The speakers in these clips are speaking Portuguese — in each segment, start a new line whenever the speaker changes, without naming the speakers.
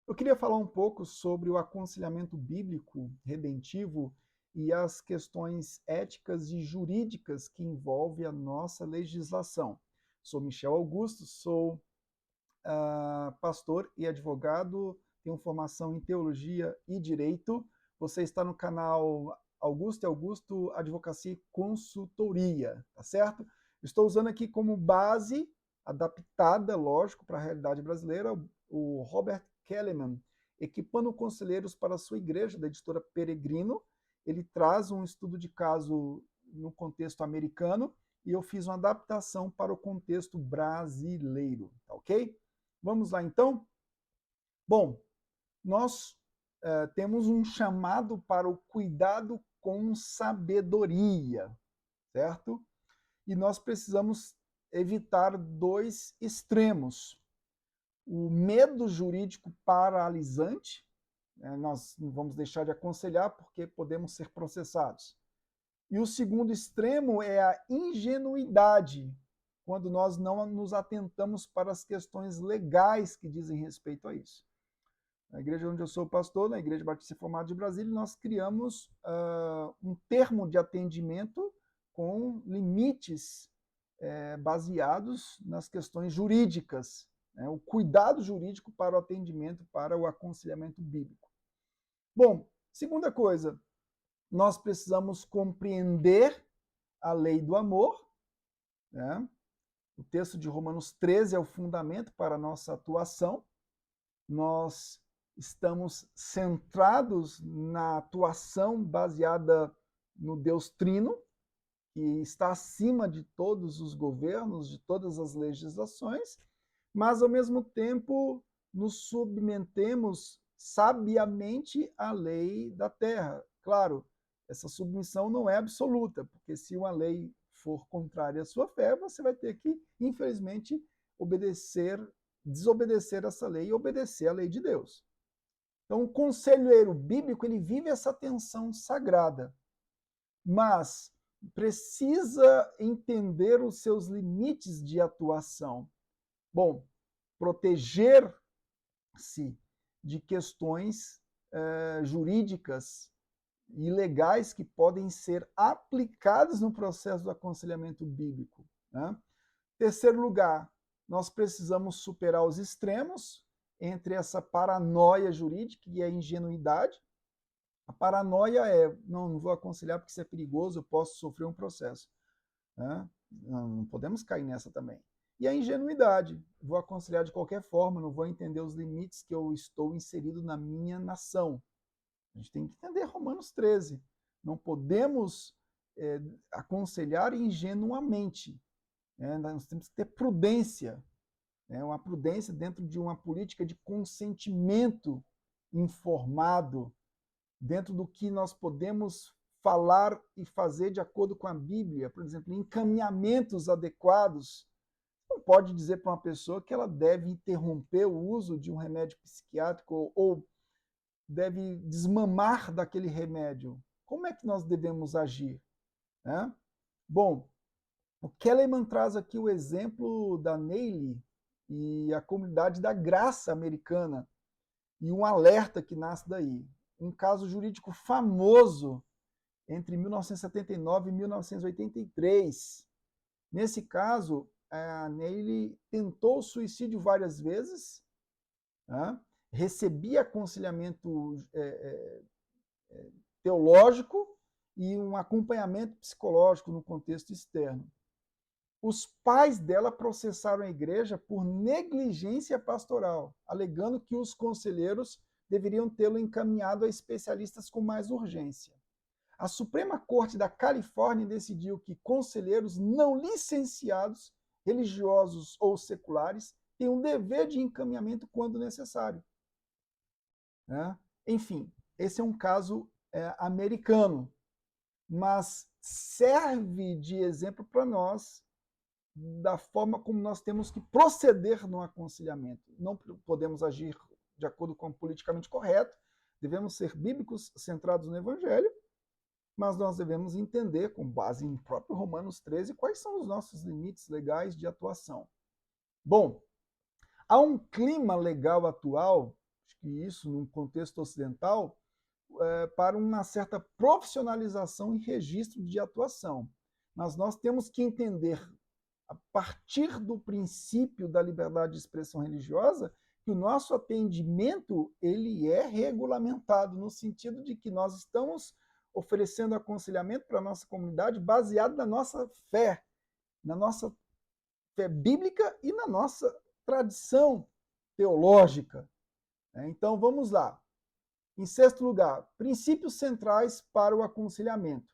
Eu queria falar um pouco sobre o aconselhamento bíblico redentivo e as questões éticas e jurídicas que envolvem a nossa legislação. Sou Michel Augusto, sou pastor e advogado, tenho formação em teologia e direito. Você está no canal Augusto e Augusto Advocacia e Consultoria, tá certo? Estou usando aqui como base, adaptada, lógico, para a realidade brasileira, o Robert Kelleman, Equipando Conselheiros para a Sua Igreja, da editora Peregrino. Ele traz um estudo de caso no contexto americano e eu fiz uma adaptação para o contexto brasileiro, tá ok? Vamos lá então? Bom, nós temos um chamado para o cuidado com sabedoria, certo? E nós precisamos evitar dois extremos. O medo jurídico paralisante, nós não vamos deixar de aconselhar porque podemos ser processados. E o segundo extremo é a ingenuidade, quando nós não nos atentamos para as questões legais que dizem respeito a isso. Na igreja onde eu sou pastor, na Igreja Batista Reformada de Brasília, nós criamos um termo de atendimento com limites baseados nas questões jurídicas, o cuidado jurídico para o atendimento, para o aconselhamento bíblico. Bom, segunda coisa, nós precisamos compreender a lei do amor, né? O texto de Romanos 13 é o fundamento para a nossa atuação. Nós estamos centrados na atuação baseada no Deus Trino, que está acima de todos os governos, de todas as legislações, mas, ao mesmo tempo, nos submetemos sabiamente à lei da terra. Claro, essa submissão não é absoluta, porque se uma lei for contrária à sua fé, você vai ter que, infelizmente, desobedecer essa lei e obedecer à lei de Deus. Então, o conselheiro bíblico, ele vive essa tensão sagrada, mas precisa entender os seus limites de atuação. Bom, proteger-se de questões jurídicas e legais que podem ser aplicadas no processo do aconselhamento bíblico, né? Terceiro lugar, nós precisamos superar os extremos entre essa paranoia jurídica e a ingenuidade. A paranoia é, não vou aconselhar porque isso é perigoso, eu posso sofrer um processo, né? Não podemos cair nessa também. E a ingenuidade, vou aconselhar de qualquer forma, não vou entender os limites que eu estou inserido na minha nação. A gente tem que entender Romanos 13. Não podemos aconselhar ingenuamente. Nós temos que ter prudência, uma prudência dentro de uma política de consentimento informado, dentro do que nós podemos falar e fazer de acordo com a Bíblia, por exemplo, encaminhamentos adequados. Não pode dizer para uma pessoa que ela deve interromper o uso de um remédio psiquiátrico ou deve desmamar daquele remédio. Como é que nós devemos agir? Né? Bom, o Kelleman traz aqui o exemplo da Neile e a comunidade da graça americana e um alerta que nasce daí. Um caso jurídico famoso entre 1979 e 1983. Nesse caso, a Neile tentou suicídio várias vezes, né? Recebia aconselhamento teológico e um acompanhamento psicológico no contexto externo. Os pais dela processaram a igreja por negligência pastoral, alegando que os conselheiros deveriam tê-lo encaminhado a especialistas com mais urgência. A Suprema Corte da Califórnia decidiu que conselheiros não licenciados, religiosos ou seculares, têm um dever de encaminhamento quando necessário. Enfim, esse é um caso americano, mas serve de exemplo para nós da forma como nós temos que proceder no aconselhamento. Não podemos agir de acordo com o politicamente correto, devemos ser bíblicos, centrados no Evangelho, mas nós devemos entender, com base em próprio Romanos 13, quais são os nossos limites legais de atuação. Bom, há um clima legal atual, que isso num contexto ocidental, para uma certa profissionalização e registro de atuação. Mas nós temos que entender, a partir do princípio da liberdade de expressão religiosa, que o nosso atendimento ele é regulamentado, no sentido de que nós estamos oferecendo aconselhamento para a nossa comunidade baseado na nossa fé bíblica e na nossa tradição teológica. Então, vamos lá. Em sexto lugar, princípios centrais para o aconselhamento.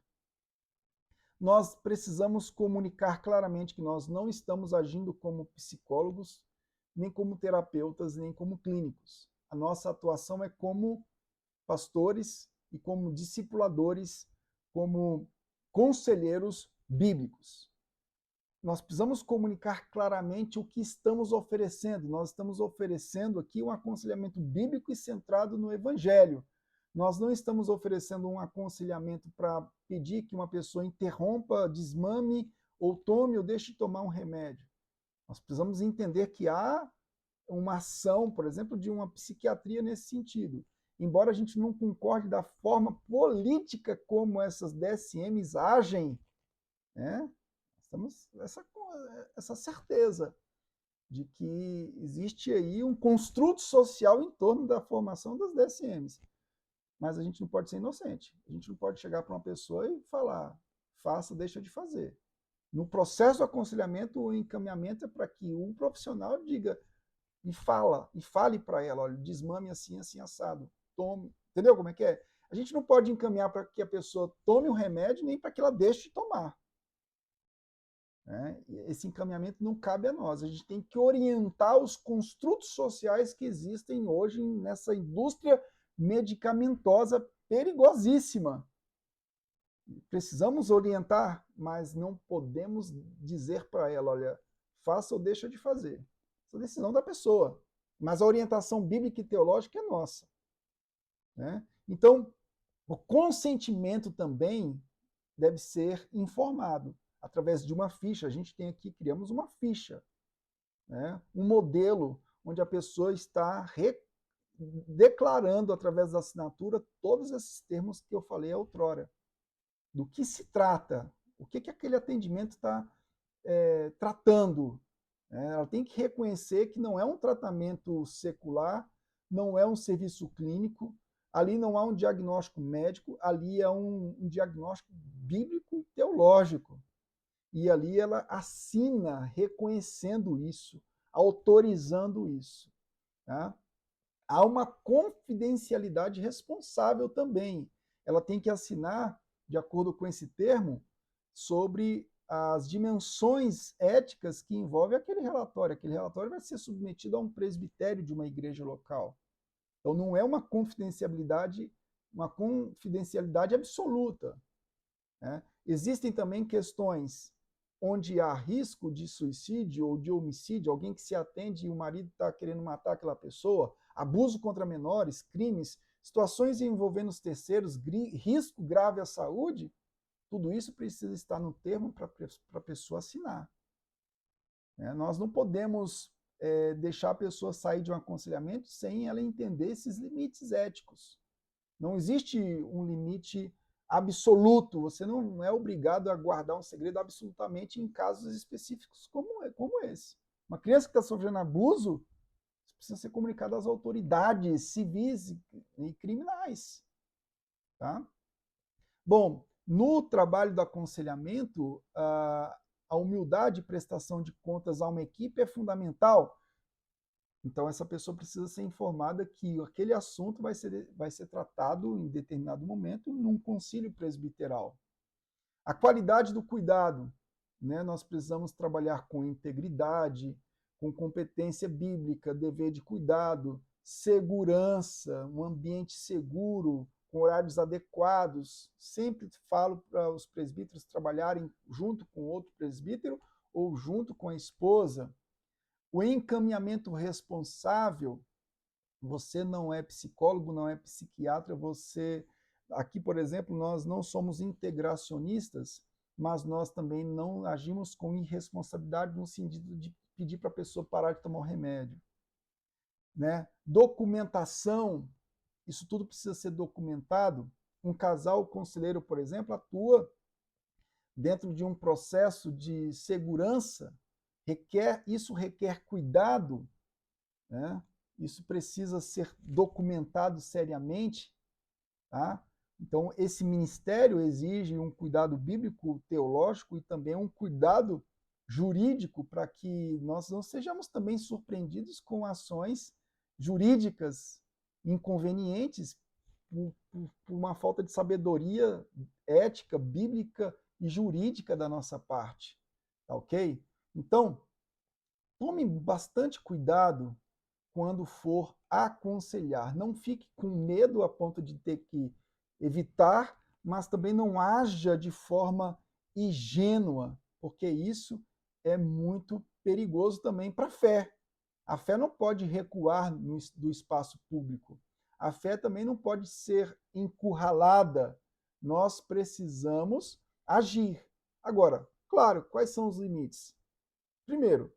Nós precisamos comunicar claramente que nós não estamos agindo como psicólogos, nem como terapeutas, nem como clínicos. A nossa atuação é como pastores e como discipuladores, como conselheiros bíblicos. Nós precisamos comunicar claramente o que estamos oferecendo. Nós estamos oferecendo aqui um aconselhamento bíblico e centrado no Evangelho. Nós não estamos oferecendo um aconselhamento para pedir que uma pessoa interrompa, desmame, ou tome ou deixe de tomar um remédio. Nós precisamos entender que há uma ação, por exemplo, de uma psiquiatria nesse sentido. Embora a gente não concorde da forma política como essas DSMs agem, né? Temos essa certeza de que existe aí um construto social em torno da formação das DSMs. Mas a gente não pode ser inocente. A gente não pode chegar para uma pessoa e falar, faça, deixa de fazer. No processo do aconselhamento, o encaminhamento é para que um profissional diga e fale para ela, olha, desmame assim, assim, assado. Tome. Entendeu como é que é? A gente não pode encaminhar para que a pessoa tome o remédio, nem para que ela deixe de tomar. Esse encaminhamento não cabe a nós. A gente tem que orientar os construtos sociais que existem hoje nessa indústria medicamentosa perigosíssima. Precisamos orientar, mas não podemos dizer para ela, olha, faça ou deixa de fazer. Essa é a decisão da pessoa. Mas a orientação bíblica e teológica é nossa. Então, o consentimento também deve ser informado através de uma ficha. A gente tem aqui, criamos uma ficha, um modelo onde a pessoa está declarando através da assinatura todos esses termos que eu falei outrora. Do que se trata, o que aquele atendimento está tratando. Ela tem que reconhecer que não é um tratamento secular, não é um serviço clínico, ali não há um diagnóstico médico, ali é um diagnóstico bíblico e teológico. E ali ela assina reconhecendo isso, autorizando isso. Tá? Há uma confidencialidade responsável também. Ela tem que assinar, de acordo com esse termo, sobre as dimensões éticas que envolve aquele relatório. Aquele relatório vai ser submetido a um presbitério de uma igreja local. Então não é uma confidencialidade absoluta. Existem também questões onde há risco de suicídio ou de homicídio, alguém que se atende e o marido está querendo matar aquela pessoa, abuso contra menores, crimes, situações envolvendo os terceiros, risco grave à saúde, tudo isso precisa estar no termo para a pessoa assinar. Nós não podemos deixar a pessoa sair de um aconselhamento sem ela entender esses limites éticos. Não existe um limite absoluto, você não é obrigado a guardar um segredo absolutamente em casos específicos como esse. Uma criança que está sofrendo abuso precisa ser comunicada às autoridades civis e criminais. Tá? Bom, no trabalho do aconselhamento, a humildade e prestação de contas a uma equipe é fundamental. Então, essa pessoa precisa ser informada que aquele assunto vai ser tratado em determinado momento num concílio presbiteral. A qualidade do cuidado. Nós precisamos trabalhar com integridade, com competência bíblica, dever de cuidado, segurança, um ambiente seguro, com horários adequados. Sempre falo para os presbíteros trabalharem junto com outro presbítero ou junto com a esposa. O encaminhamento responsável, você não é psicólogo, não é psiquiatra, aqui, por exemplo, nós não somos integracionistas, mas nós também não agimos com irresponsabilidade no sentido de pedir para a pessoa parar de tomar o remédio. né? Documentação, isso tudo precisa ser documentado. Um casal conselheiro, por exemplo, atua dentro de um processo de segurança, isso requer cuidado, né? Isso precisa ser documentado seriamente, tá? Então, esse ministério exige um cuidado bíblico, teológico e também um cuidado jurídico para que nós não sejamos também surpreendidos com ações jurídicas inconvenientes por uma falta de sabedoria ética, bíblica e jurídica da nossa parte, tá ok? Então, tome bastante cuidado quando for aconselhar. Não fique com medo a ponto de ter que evitar, mas também não haja de forma ingênua, porque isso é muito perigoso também para a fé. A fé não pode recuar do espaço público. A fé também não pode ser encurralada. Nós precisamos agir. Agora, claro, quais são os limites? Primeiro,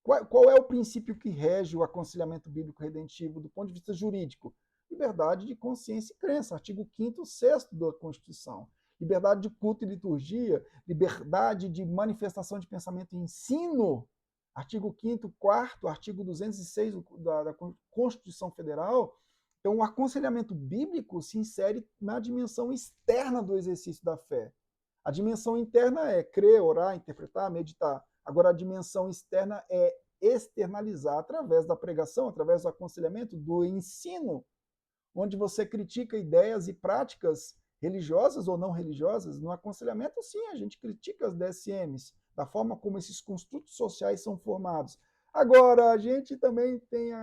qual é o princípio que rege o aconselhamento bíblico redentivo do ponto de vista jurídico? Liberdade de consciência e crença, artigo 5º e 6º da Constituição. Liberdade de culto e liturgia, liberdade de manifestação de pensamento e ensino, artigo 5º, 4º, artigo 206 da Constituição Federal. Então, o aconselhamento bíblico se insere na dimensão externa do exercício da fé. A dimensão interna é crer, orar, interpretar, meditar. Agora, a dimensão externa é externalizar através da pregação, através do aconselhamento, do ensino, onde você critica ideias e práticas religiosas ou não religiosas. No aconselhamento, sim, a gente critica as DSMs, da forma como esses construtos sociais são formados. Agora, a gente também tem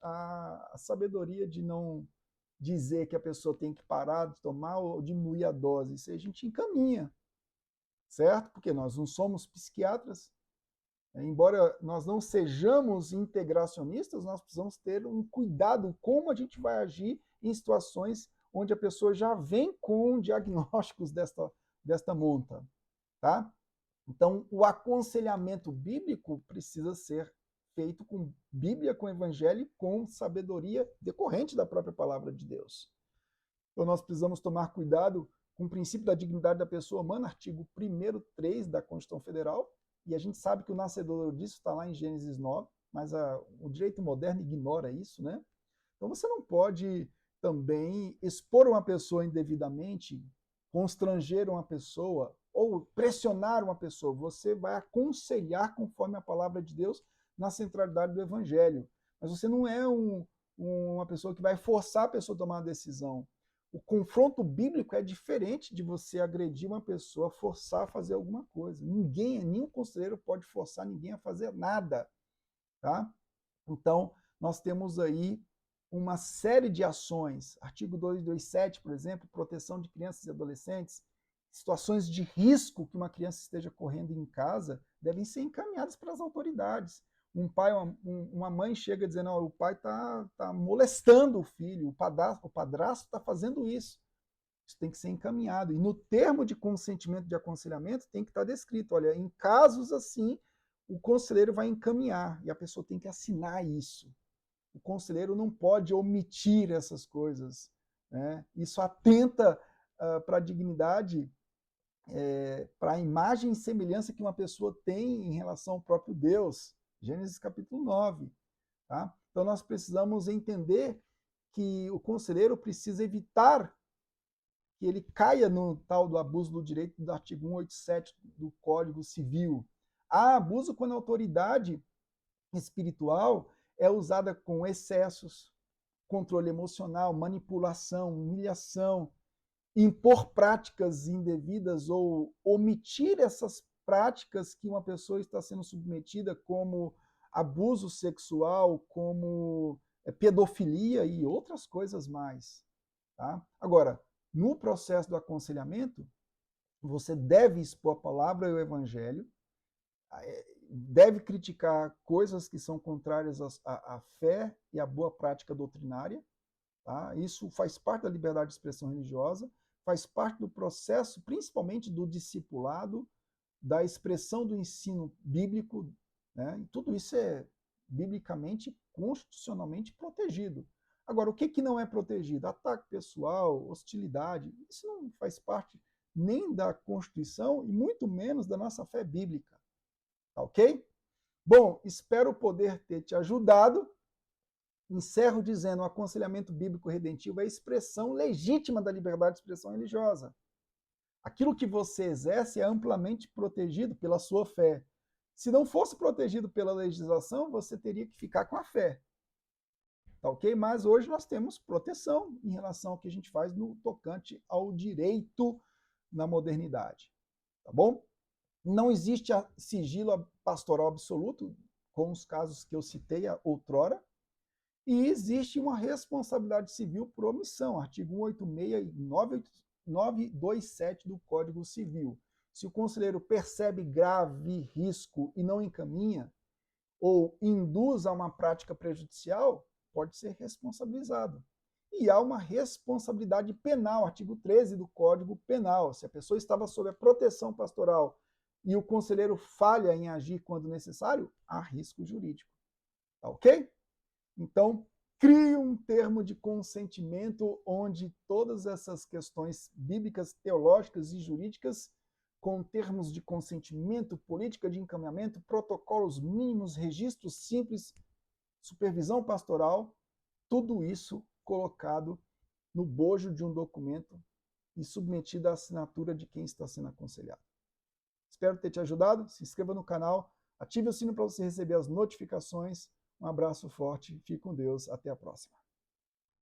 a sabedoria de não dizer que a pessoa tem que parar de tomar ou diminuir a dose. Isso a gente encaminha, certo? Porque nós não somos psiquiatras. Embora nós não sejamos integracionistas, nós precisamos ter um cuidado como a gente vai agir em situações onde a pessoa já vem com diagnósticos desta monta, tá? Então, o aconselhamento bíblico precisa ser feito com Bíblia, com Evangelho, com sabedoria decorrente da própria palavra de Deus. Então, nós precisamos tomar cuidado com o princípio da dignidade da pessoa humana, artigo 1º, 3 da Constituição Federal, e a gente sabe que o nascedor disso está lá em Gênesis 9, mas o direito moderno ignora isso, né? Então você não pode também expor uma pessoa indevidamente, constranger uma pessoa ou pressionar uma pessoa. Você vai aconselhar conforme a palavra de Deus na centralidade do Evangelho. Mas você não é uma pessoa que vai forçar a pessoa a tomar uma decisão. O confronto bíblico é diferente de você agredir uma pessoa, forçar a fazer alguma coisa. Nenhum conselheiro pode forçar ninguém a fazer nada, tá? Então, nós temos aí uma série de ações. Artigo 227, por exemplo, proteção de crianças e adolescentes. Situações de risco que uma criança esteja correndo em casa devem ser encaminhadas para as autoridades. Um pai, uma mãe chega dizendo, o pai está molestando o filho, o padrasto está fazendo isso. Isso tem que ser encaminhado. E no termo de consentimento de aconselhamento tem que estar descrito, olha, em casos assim, o conselheiro vai encaminhar e a pessoa tem que assinar isso. O conselheiro não pode omitir essas coisas, né? Isso atenta para a dignidade, para a imagem e semelhança que uma pessoa tem em relação ao próprio Deus. Gênesis capítulo 9. Tá? Então nós precisamos entender que o conselheiro precisa evitar que ele caia no tal do abuso do direito do artigo 187 do Código Civil. Há abuso quando a autoridade espiritual é usada com excessos, controle emocional, manipulação, humilhação, impor práticas indevidas ou omitir essas práticas que uma pessoa está sendo submetida, como abuso sexual, como pedofilia e outras coisas mais. Tá? Agora, no processo do aconselhamento, você deve expor a palavra e o evangelho, deve criticar coisas que são contrárias à fé e à boa prática doutrinária. Tá? Isso faz parte da liberdade de expressão religiosa, faz parte do processo, principalmente do discipulado, da expressão do ensino bíblico, né? E tudo isso é biblicamente constitucionalmente protegido. Agora, o que não é protegido? Ataque pessoal, hostilidade, isso não faz parte nem da Constituição e muito menos da nossa fé bíblica. Tá ok? Bom, espero poder ter te ajudado. Encerro dizendo: o aconselhamento bíblico redentivo é a expressão legítima da liberdade de expressão religiosa. Aquilo que você exerce é amplamente protegido pela sua fé. Se não fosse protegido pela legislação, você teria que ficar com a fé. Tá ok? Mas hoje nós temos proteção em relação ao que a gente faz no tocante ao direito na modernidade. Tá bom? Não existe sigilo pastoral absoluto, com os casos que eu citei outrora, e existe uma responsabilidade civil por omissão, artigo 186 e 927 do Código Civil. Se o conselheiro percebe grave risco e não encaminha, ou induz a uma prática prejudicial, pode ser responsabilizado. E há uma responsabilidade penal, artigo 13 do Código Penal. Se a pessoa estava sob a proteção pastoral e o conselheiro falha em agir quando necessário, há risco jurídico. Tá ok? Então, crie um termo de consentimento onde todas essas questões bíblicas, teológicas e jurídicas, com termos de consentimento, política de encaminhamento, protocolos mínimos, registros simples, supervisão pastoral, tudo isso colocado no bojo de um documento e submetido à assinatura de quem está sendo aconselhado. Espero ter te ajudado. Se inscreva no canal, ative o sino para você receber as notificações. Um abraço forte, fique com Deus, até a próxima.